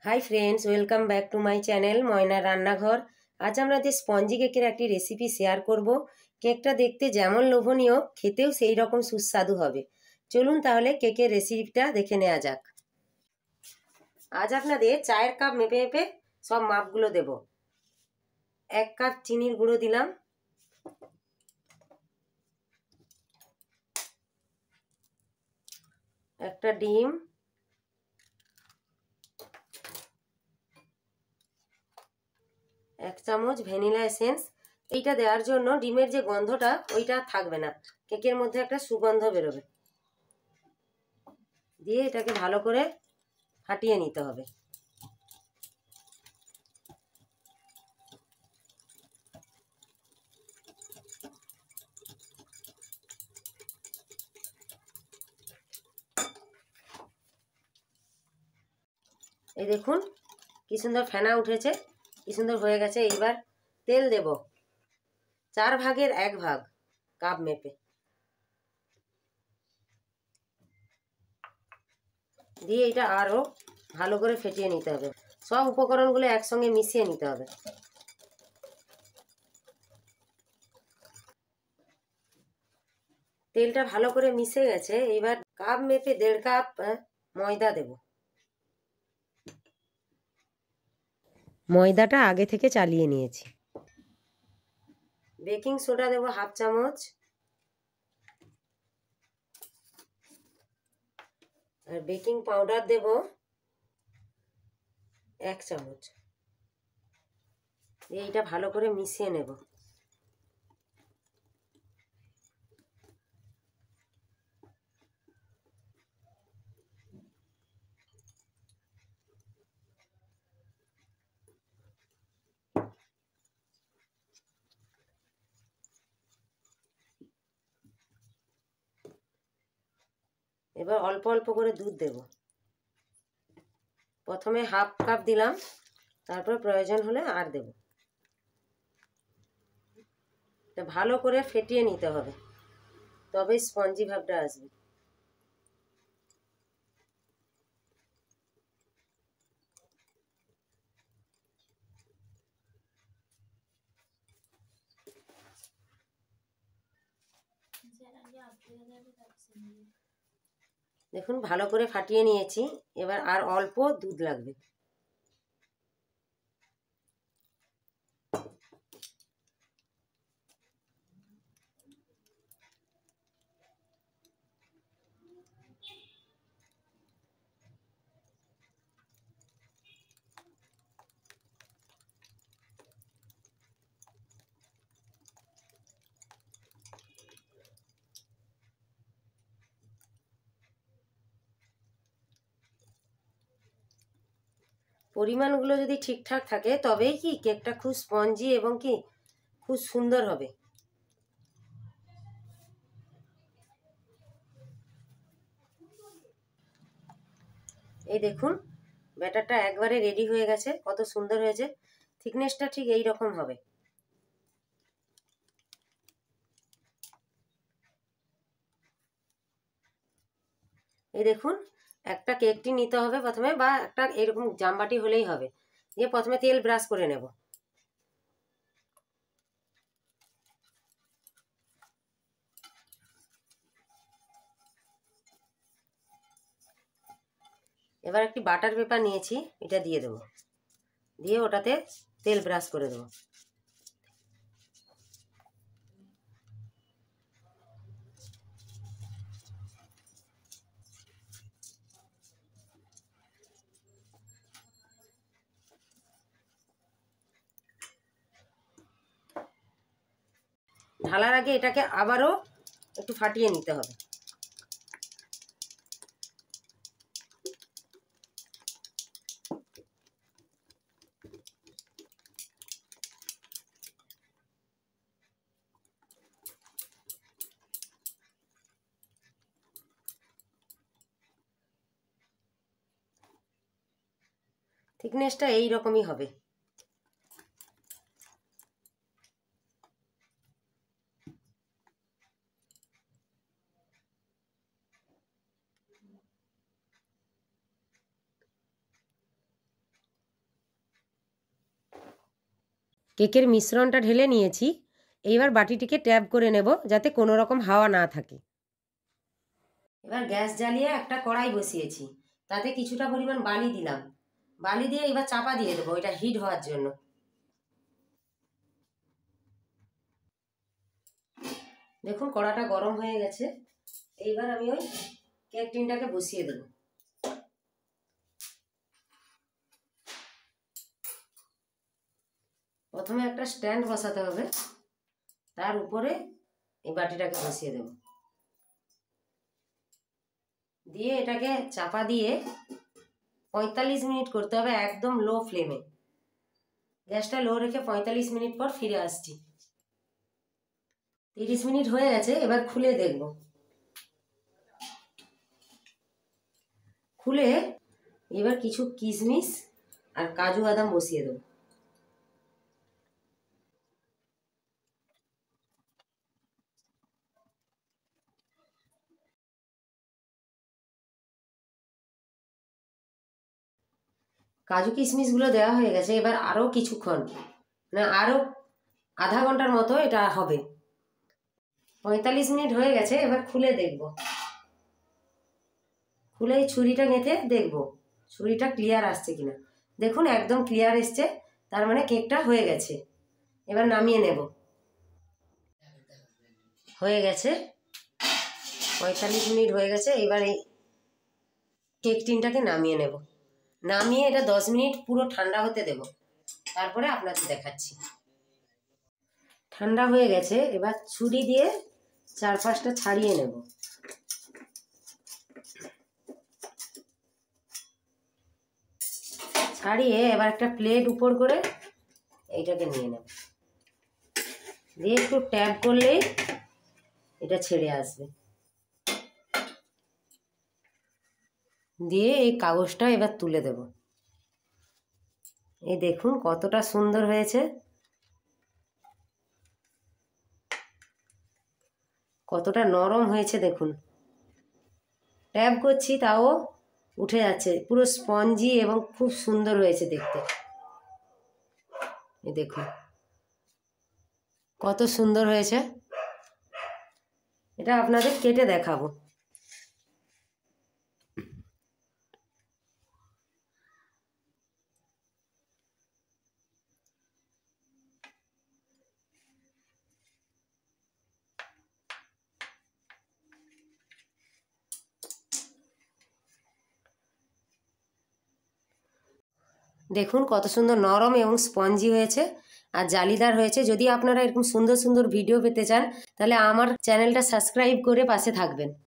Hi friends, welcome back to my channel ময়নার রান্নাঘর। আজ আমরা যে স্পঞ্জি কেকের একটি রেসিপি শেয়ার করব। কেকটা দেখতে যেমন লোভনীয়, খেতেও সেই রকম সুস্বাদু হবে। চলুন তাহলে কেকের রেসিপিটা দেখে নেওয়া যাক। আজ আপনাদের চায়ের কাপ মেপে মেপে সব মাপগুলো দেব। 1 কাপ চিনির গুঁড়ো দিলাম, একটা ডিম, 1 চামচ ভ্যানিলা এসেন্স। এইটা দেওয়ার জন্য ডিমের যে গন্ধটা ওইটা থাকবে না, কেকের মধ্যে একটা সুগন্ধ বেরোবে। দিয়ে এটাকে ভালো করে ফাটিয়ে নিতে হবে। এই দেখুন কি সুন্দর ফেনা উঠেছে, কি সুন্দর হয়ে গেছে। এইবার তেল দেব 4 ভাগের 1 ভাগ কাপ মেপে, দিয়ে এটা আরও ভালো করে ফেটিয়ে নিতে হবে। সব উপকরণগুলো একসঙ্গে মিশিয়ে নিতে হবে। তেলটা ভালো করে মিশে গেছে। এইবার কাপ মেপে 1.5 কাপ ময়দা দেব। ময়দাটা আগে থেকে চালিয়ে নিয়েছি। বেকিং সোডা দেব 1/2 চামচ, আর বেকিং পাউডার দেব 1 চামচ। এইটা ভালো করে মিশিয়ে নেব। এবার অল্প অল্প করে দুধ দেব। প্রথমে 1/2 কাপ দিলাম, তারপর প্রয়োজন হলে আর দেব। এটা ভালো করে ফেটিয়ে নিতে হবে, তবেই স্পঞ্জি ভাবটা আসবে। দেখুন ভালো করে ফাটিয়ে নিয়েছি। এবার আর অল্প দুধ লাগবে। পরিমাণগুলো যদি ঠিকঠাক থাকে তবেই কি কেকটা খুব স্পঞ্জি এবং কি খুব সুন্দর হবে। এই দেখুন ব্যাটারটা একবারে রেডি হয়ে গেছে, কত সুন্দর হয়েছে। থিকনেসটা ঠিক এই রকম হবে। এই দেখুন একটা কেকটি নিতে হবে প্রথমে, বা একটা এরকম জামবাটি হলেই হবে। দিয়ে প্রথমে তেল ব্রাশ করে নেব। এবার একটি বাটার পেপার নিয়েছি, এটা দিয়ে দেবো। দিয়ে ওটাতে তেল ব্রাশ করে দেবো। ঢালার আগে এটাকে আবারও একটু ফাটিয়ে নিতে হবে। থিকনেসটা এই রকমই হবে। কেকের মিশ্রণটা ঢেলে নিয়েছি। এইবার বাটিটিকে ট্যাপ করে নেব যাতে কোনো রকম হাওয়া না থাকে। এবার গ্যাস জ্বালিয়ে একটা কড়াই বসিয়েছি, তাতে কিছুটা পরিমাণ বালি দিলাম। বালি দিয়ে এবার চাপা দিয়ে দেবো এটা হিট হওয়ার জন্য। দেখুন কড়াটা গরম হয়ে গেছে। এইবার আমি ওই কেক টিনটাকে বসিয়ে দেবো। প্রথমে একটা স্ট্যান্ড বসাতে হবে, তার উপরে এই বাটিটাকে বসিয়ে দেব। দিয়ে এটাকে চাপা দিয়ে 45 মিনিট করতে হবে একদম লো ফ্লেমে। গ্যাসটা লো রেখে 45 মিনিট পর ফিরে আসছি। 30 মিনিট হয়ে গেছে, এবার খুলে দেখব। খুলে এবার কিছু কিশমিশ আর কাজু বাদাম বসিয়ে দেব। কাজু কিশমিশগুলো দেওয়া হয়ে গেছে। এবার আরও কিছুক্ষণ, মানে আরও আধা ঘন্টার মতো এটা হবে। 45 মিনিট হয়ে গেছে, এবার খুলে দেখব। খুলে এই ছুরিটা গেঁথে দেখব ছুরিটা ক্লিয়ার আসছে কিনা। দেখুন একদম ক্লিয়ার এসছে, তার মানে কেকটা হয়ে গেছে। এবার নামিয়ে নেব। হয়ে গেছে 45 মিনিট হয়ে গেছে। এবার এই কেক টিনটাকে নামিয়ে নেব। নামিয়ে এটা 10 মিনিট পুরো ঠান্ডা হতে দেব, তারপরে আপনাদের দেখাচ্ছি। ঠান্ডা হয়ে গেছে, এবার ছুরি দিয়ে চারপাশটা ছাড়িয়ে নেব। ছাড়িয়ে এবার একটা প্লেট উপর করে এইটাকে নিয়ে নেব। দিয়ে একটু ট্যাপ করলেই এটা ছেড়ে আসবে। দিয়ে এই কাগজটা এবার তুলে দেব। এই দেখুন কতটা সুন্দর হয়েছে, কতটা নরম হয়েছে দেখুন। ট্যাপ করছি তাও উঠে যাচ্ছে, পুরো স্পঞ্জি এবং খুব সুন্দর হয়েছে দেখতে। এই দেখুন কত সুন্দর হয়েছে। এটা আপনাদের কেটে দেখাবো। দেখুন কত সুন্দর নরম এবং স্পঞ্জি হয়েছে আর জালিদার হয়েছে। যদি আপনারা এরকম সুন্দর সুন্দর ভিডিও পেতে চান তাহলে আমার চ্যানেলটা সাবস্ক্রাইব করে পাশে থাকবেন।